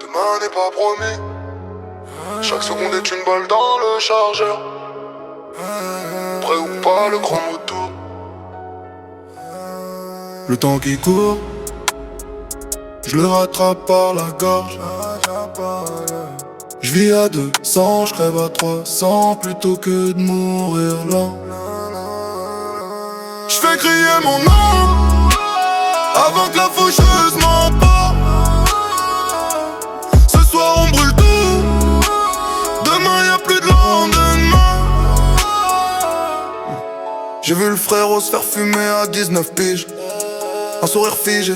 demain n'est pas promis. Chaque seconde est une balle dans le chargeur. Prêt ou pas, le grand retour. Le temps qui court, je le rattrape par la gorge. Je vis à 200, je crève à 300 plutôt que de mourir lent. Je fais crier mon nom avant que la faucheuse m'emporte. Ce soir on brûle tout, demain y'a plus de lendemain. J'ai vu le frérot se faire fumer à 19 piges. Un sourire figé,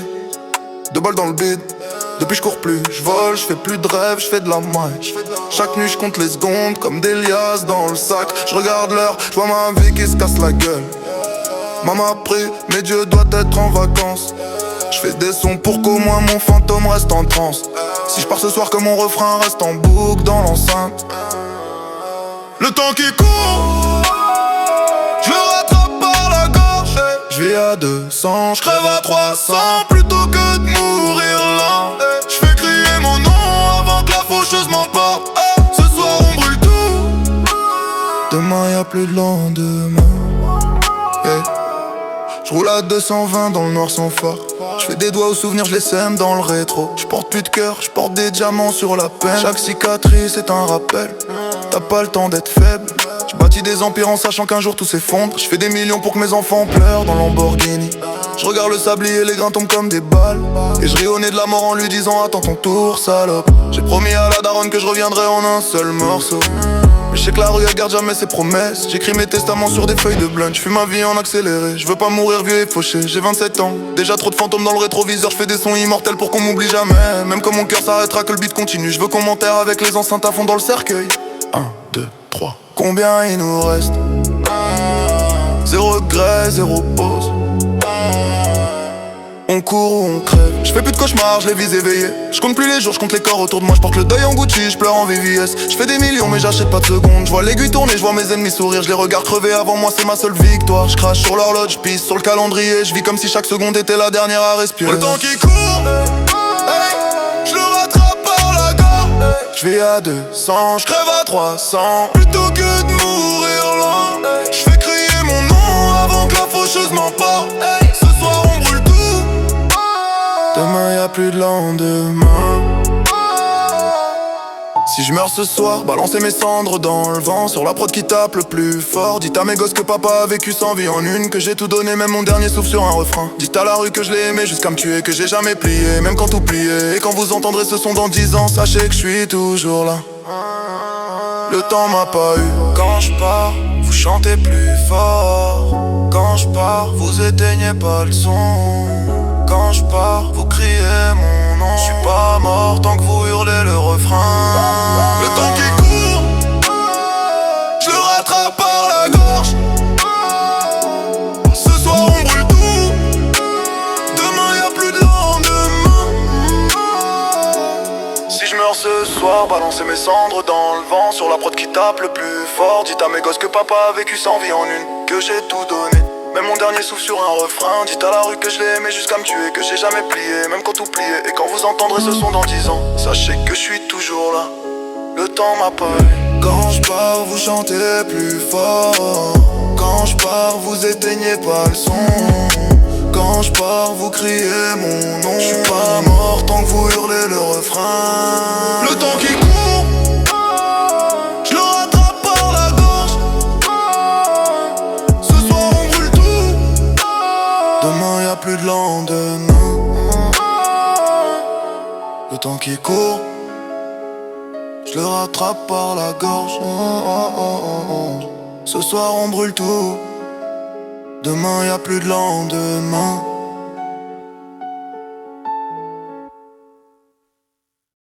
2 balles dans le bide. Depuis je cours plus, je vole, je fais plus de rêves, je fais de la maille. Chaque nuit je compte les secondes comme des liasses dans le sac. Je regarde l'heure, je vois ma vie qui se casse la gueule. Maman a pris, mais Dieu doit être en vacances. Je fais des sons pour qu'au moins mon fantôme reste en transe. Si je pars ce soir que mon refrain reste en boucle dans l'enceinte. Le temps qui court, je le rattrape par la gorge. Je vis à 200, je crève à 300 plutôt que de mourir lent. Je fais crier mon nom avant que la faucheuse m'emporte. Ce soir on brûle tout, demain y'a plus de lendemain. Je roule à 220 dans le noir sans phare. Je fais des doigts aux souvenirs, je les sème dans le rétro. Je porte plus de cœur, je porte des diamants sur la peine. Chaque cicatrice est un rappel. T'as pas le temps d'être faible. Je bâtis des empires en sachant qu'un jour tout s'effondre. Je fais des millions pour que mes enfants pleurent dans Lamborghini. Je regarde le sablier, les grains tombent comme des balles. Et je ris au nez de la mort en lui disant attends ton tour salope. J'ai promis à la daronne que je reviendrai en un seul morceau. Mais je sais que la rue elle garde jamais ses promesses. J'écris mes testaments sur des feuilles de blunt. Je fuis ma vie en accéléré. Je veux pas mourir vieux et fauché. J'ai 27 ans, déjà trop de fantômes dans le rétroviseur. Je fais des sons immortels pour qu'on m'oublie jamais. Même quand mon cœur s'arrêtera que le beat continue. Je veux qu'on m'enterre avec les enceintes à fond dans le cercueil. 1, 2, 3. Combien il nous reste? 0 regret, 0 pause. On court ou on crève. Je fais plus de cauchemars, je les vis éveillés. Je compte plus les jours, je compte les corps autour de moi. Je porte le deuil en Gucci, je pleure en VVS. Je fais des millions mais j'achète pas de secondes. Je vois l'aiguille tourner, je vois mes ennemis sourire. Je les regarde crever avant moi, c'est ma seule victoire. Je crache sur l'horloge, je pisse sur le calendrier. Je vis comme si chaque seconde était la dernière à respirer. Le temps qui court, hey, je le rattrape par la gorge. Je vis à 200, je crève à 300 plutôt que de mourir lent. Je fais crier mon nom avant que la faucheuse m'emporte. Ce soir on brûle tout, demain y'a plus de lendemain. Si je meurs ce soir, balancer mes cendres dans le vent. Sur la prod qui tape le plus fort. Dites à mes gosses que papa a vécu 100 vies en une. Que j'ai tout donné, même mon dernier souffle sur un refrain. Dites à la rue que je l'ai aimé jusqu'à me tuer. Que j'ai jamais plié, même quand tout pliait. Et quand vous entendrez ce son dans 10 ans, sachez que je suis toujours là. Le temps m'a pas eu. Quand je pars, vous chantez plus fort. Quand je pars, vous éteignez pas le son. Quand je pars, vous criez mon nom. Je suis pas mort tant que vous hurlez le refrain. Le temps qui court, je le rattrape par la gorge. Ce soir on brûle tout, demain y'a plus de lendemain. Si je meurs ce soir, balancer mes cendres dans le vent. Sur la prod qui tape le plus fort. Dites à mes gosses que papa a vécu 100 vies en une. Que j'ai tout donné, même mon dernier souffle sur un refrain. Dites à la rue que je l'ai aimé jusqu'à me tuer. Que j'ai jamais plié, même quand tout pliait. Et quand vous entendrez ce son dans 10 ans, sachez que je suis toujours là. Le temps m'a pas eu. Quand je pars, vous chantez plus fort. Quand je pars, vous éteignez pas le son. Quand je pars, vous criez mon nom. Je suis pas mort tant que vous hurlez le refrain. Le temps qui court, je le rattrape par la gorge. Ce soir on brûle tout, demain y'a plus de lendemain. Le temps qui court, je le rattrape par la gorge. Ce soir on brûle tout, demain y'a plus de lendemain.